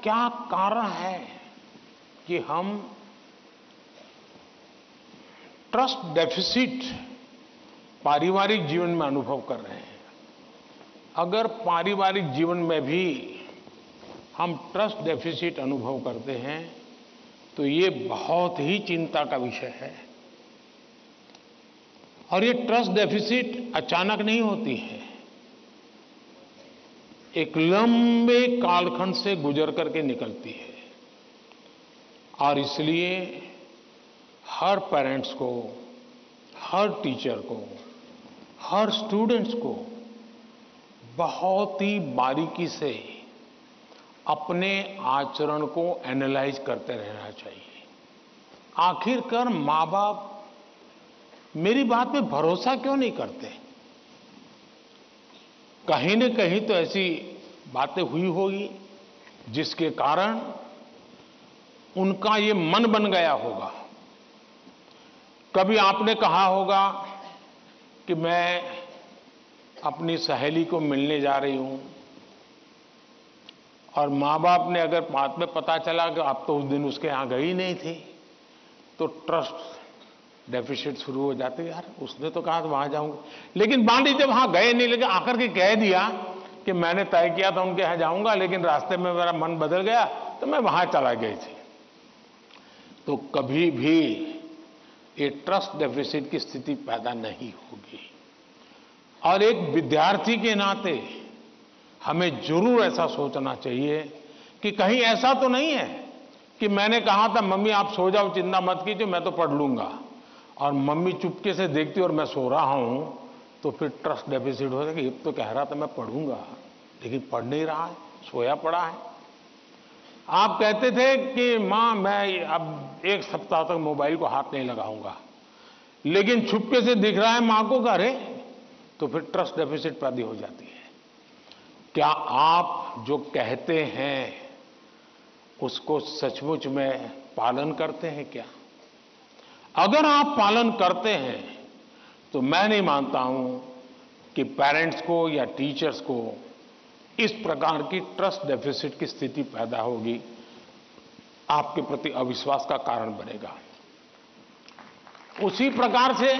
क्या कारण है कि हम ट्रस्ट डेफिसिट पारिवारिक जीवन में अनुभव कर रहे हैं? अगर पारिवारिक जीवन में भी हम ट्रस्ट डेफिसिट अनुभव करते हैं तो ये बहुत ही चिंता का विषय है। और ये ट्रस्ट डेफिसिट अचानक नहीं होती है, एक लंबे कालखंड से गुजर करके निकलती है। और इसलिए हर पेरेंट्स को, हर टीचर को, हर स्टूडेंट्स को बहुत ही बारीकी से अपने आचरण को एनालाइज करते रहना चाहिए। आखिरकार माँ बाप मेरी बात पे भरोसा क्यों नहीं करते? कहीं न कहीं तो ऐसी बातें हुई होगी जिसके कारण उनका ये मन बन गया होगा। कभी आपने कहा होगा कि मैं अपनी सहेली को मिलने जा रही हूं, और माँ बाप ने अगर बाद में पता चला कि आप तो उस दिन उसके यहां गई नहीं थी, तो ट्रस्ट डेफिसिट शुरू हो जाते। यार उसने तो कहा था वहां जाऊंगी, लेकिन मान लीजिए जब वहां गए नहीं, लेकिन आकर के कह दिया कि मैंने तय किया था उनके यहां जाऊंगा, लेकिन रास्ते में मेरा मन बदल गया तो मैं वहां चला गई थी। तो कभी भी ये ट्रस्ट डेफिसिट की स्थिति पैदा नहीं होगी। और एक विद्यार्थी के नाते हमें जरूर ऐसा सोचना चाहिए कि कहीं ऐसा तो नहीं है कि मैंने कहा था मम्मी आप सो जाओ, चिंता मत कीजिए, मैं तो पढ़ लूंगा, और मम्मी चुपके से देखती और मैं सो रहा हूं, तो फिर ट्रस्ट डेफिसिट हो जाएगा। ये तो कह रहा था मैं पढ़ूंगा, लेकिन पढ़ नहीं रहा है, सोया पड़ा है। आप कहते थे कि मां मैं अब 1 सप्ताह तक मोबाइल को हाथ नहीं लगाऊंगा, लेकिन चुपके से दिख रहा है मां को करे, तो फिर ट्रस्ट डेफिसिट पैदा हो जाती है। क्या आप जो कहते हैं उसको सचमुच में पालन करते हैं क्या? अगर आप पालन करते हैं तो मैं नहीं मानता हूं कि पेरेंट्स को या टीचर्स को इस प्रकार की ट्रस्ट डेफिसिट की स्थिति पैदा होगी, आपके प्रति अविश्वास का कारण बनेगा। उसी प्रकार से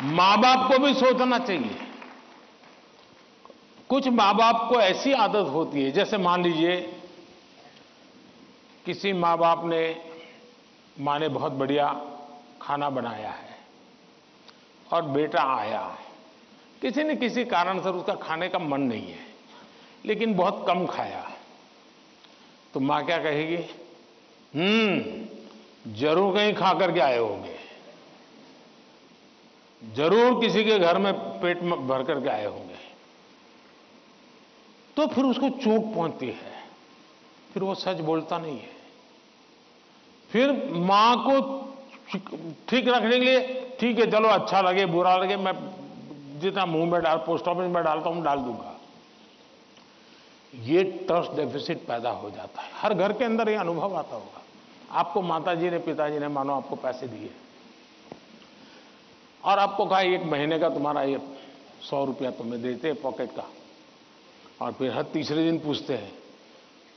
मां बाप को भी सोचना चाहिए। कुछ मां बाप को ऐसी आदत होती है, जैसे मान लीजिए किसी मां बाप ने, मां ने बहुत बढ़िया खाना बनाया है और बेटा आया, किसी न किसी कारण से उसका खाने का मन नहीं है, लेकिन बहुत कम खाया, तो मां क्या कहेगी? जरूर कहीं खा करके आए होंगे, जरूर किसी के घर में पेट में भर करके आए होंगे। तो फिर उसको चोट पहुंचती है, फिर वो सच बोलता नहीं है। फिर मां को ठीक रखने के लिए, ठीक है चलो अच्छा लगे बुरा लगे, मैं जितना मुंह में पोस्ट ऑफिस में डालता हूं डाल दूंगा। ये ट्रस्ट डेफिसिट पैदा हो जाता है। हर घर के अंदर ये अनुभव आता होगा। आपको माताजी ने, पिताजी ने मानो आपको पैसे दिए और आपको कहा 1 महीने का तुम्हारा ये 100 रुपया तुम्हें देते हैं पॉकेट का, और फिर हर तीसरे दिन पूछते हैं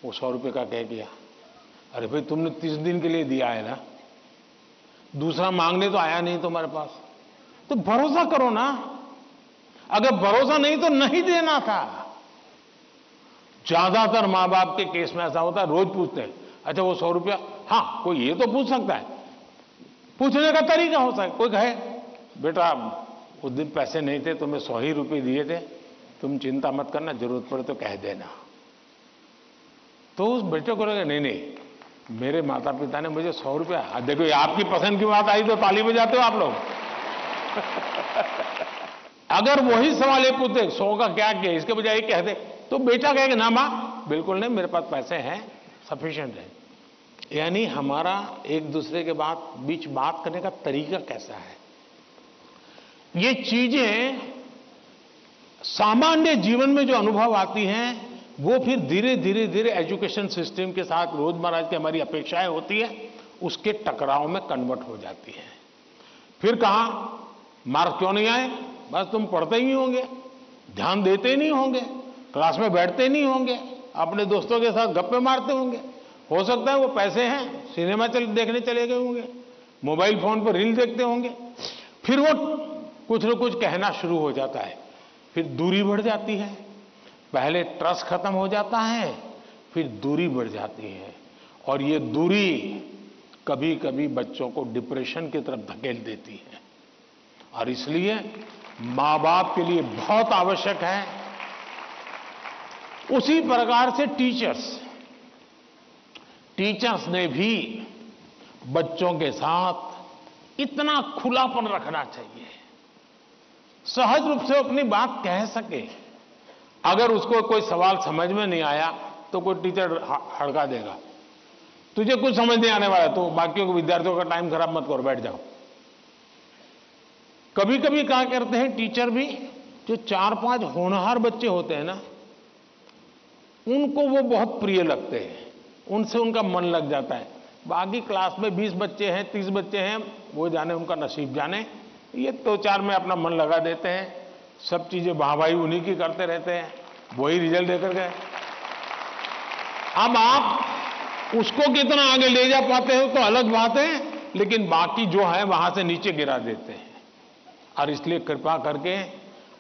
वो 100 रुपये का कह दिया। अरे भाई तुमने 30 दिन के लिए दिया है ना, दूसरा मांगने तो आया नहीं तुम्हारे पास, तो भरोसा करो ना। अगर भरोसा नहीं तो नहीं देना था। ज्यादातर मां बाप के केस में ऐसा होता है, रोज पूछते हैं अच्छा वो 100 रुपया, हाँ कोई ये तो पूछ सकता है, पूछने का तरीका होता है। कोई कहे बेटा उस दिन पैसे नहीं थे, तुम्हें 100 ही रुपये दिए थे, तुम चिंता मत करना, जरूरत पड़े तो कह देना। तो उस बेटे को लगे नहीं मेरे माता पिता ने मुझे 100 रुपया, देखो ये आपकी पसंद की बात आई तो ताली बजाते हो आप लोग। अगर वही सवाल ये पूछते 100 का क्या किया, इसके बजाय ये कहते, तो बेटा कहेगा ना मां बिल्कुल नहीं, मेरे पास पैसे हैं, सफिशिएंट है। यानी हमारा एक दूसरे के बीच बात करने का तरीका कैसा है, ये चीजें सामान्य जीवन में जो अनुभव आती हैं वो फिर धीरे धीरे धीरे एजुकेशन सिस्टम के साथ रोजमर्रा की हमारी अपेक्षाएं होती है, उसके टकराव में कन्वर्ट हो जाती है। फिर कहा मार्क्स क्यों नहीं आए, बस तुम पढ़ते ही होंगे, ध्यान देते नहीं होंगे, क्लास में बैठते नहीं होंगे, अपने दोस्तों के साथ गप्पे मारते होंगे। हो सकता है वो पैसे हैं, सिनेमा देखने चले गए होंगे, मोबाइल फोन पर रील देखते होंगे। फिर वो कुछ न कुछ कहना शुरू हो जाता है, फिर दूरी बढ़ जाती है। पहले ट्रस्ट खत्म हो जाता है, फिर दूरी बढ़ जाती है, और ये दूरी कभी कभी बच्चों को डिप्रेशन की तरफ धकेल देती है। और इसलिए मां बाप के लिए बहुत आवश्यक है, उसी प्रकार से टीचर्स ने भी बच्चों के साथ इतना खुलापन रखना चाहिए, सहज रूप से अपनी बात कह सके। अगर उसको कोई सवाल समझ में नहीं आया तो कोई टीचर हड़का देगा, तुझे कुछ समझ नहीं आने वाला तो बाकियों को, विद्यार्थियों का टाइम खराब मत करो, बैठ जाओ। कभी कभी क्या करते हैं टीचर भी, जो 4-5 होनहार बच्चे होते हैं ना, उनको वो बहुत प्रिय लगते हैं, उनसे उनका मन लग जाता है। बाकी क्लास में 20 बच्चे हैं, 30 बच्चे हैं, वो जाने उनका नसीब जाने, ये 2-4 में अपना मन लगा देते हैं, सब चीजें वाहवाही उन्हीं की करते रहते हैं, वही रिजल्ट देकर गए। अब आप उसको कितना आगे ले जा पाते हो तो अलग बात है, लेकिन बाकी जो है वहां से नीचे गिरा देते हैं। और इसलिए कृपा करके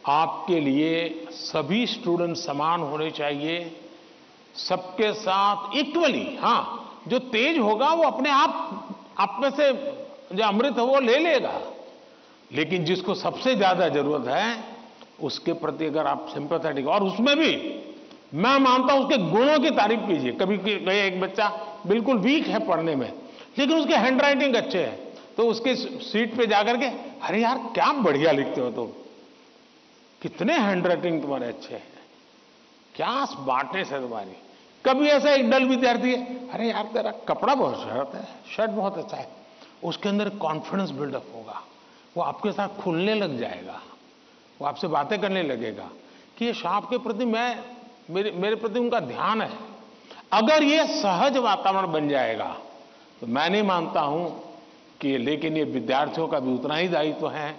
आपके लिए सभी स्टूडेंट समान होने चाहिए, सबके साथ इक्वली। हाँ, जो तेज होगा वो अपने आप में से जो अमृत है वो ले लेगा, लेकिन जिसको सबसे ज्यादा जरूरत है उसके प्रति अगर आप सिंपैथेटिक, और उसमें भी मैं मानता हूं उसके गुणों की तारीफ कीजिए। कभी एक बच्चा बिल्कुल वीक है पढ़ने में, लेकिन उसके हैंड राइटिंग अच्छे है, तो उसके सीट पे जाकर के, अरे यार क्या बढ़िया लिखते हो तुम, कितने हैंड राइटिंग तुम्हारे अच्छे हैं, क्या स्मार्टनेस है तुम्हारी। कभी ऐसा एक डल विद्यार्थी है, अरे यार तेरा कपड़ा बहुत शर्ट बहुत अच्छा है, उसके अंदर कॉन्फिडेंस बिल्डअप होगा, वो आपके साथ खुलने लग जाएगा, वो आपसे बातें करने लगेगा कि ये साहब के प्रति मेरे प्रति उनका ध्यान है। अगर ये सहज वातावरण बन जाएगा तो मैं नहीं मानता हूं कि, लेकिन ये विद्यार्थियों का भी उतना ही दायित्व है।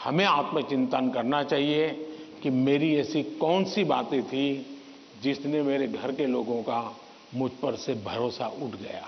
हमें आत्मचिंतन करना चाहिए कि मेरी ऐसी कौन सी बातें थी जिसने मेरे घर के लोगों का मुझ पर से भरोसा उठ गया।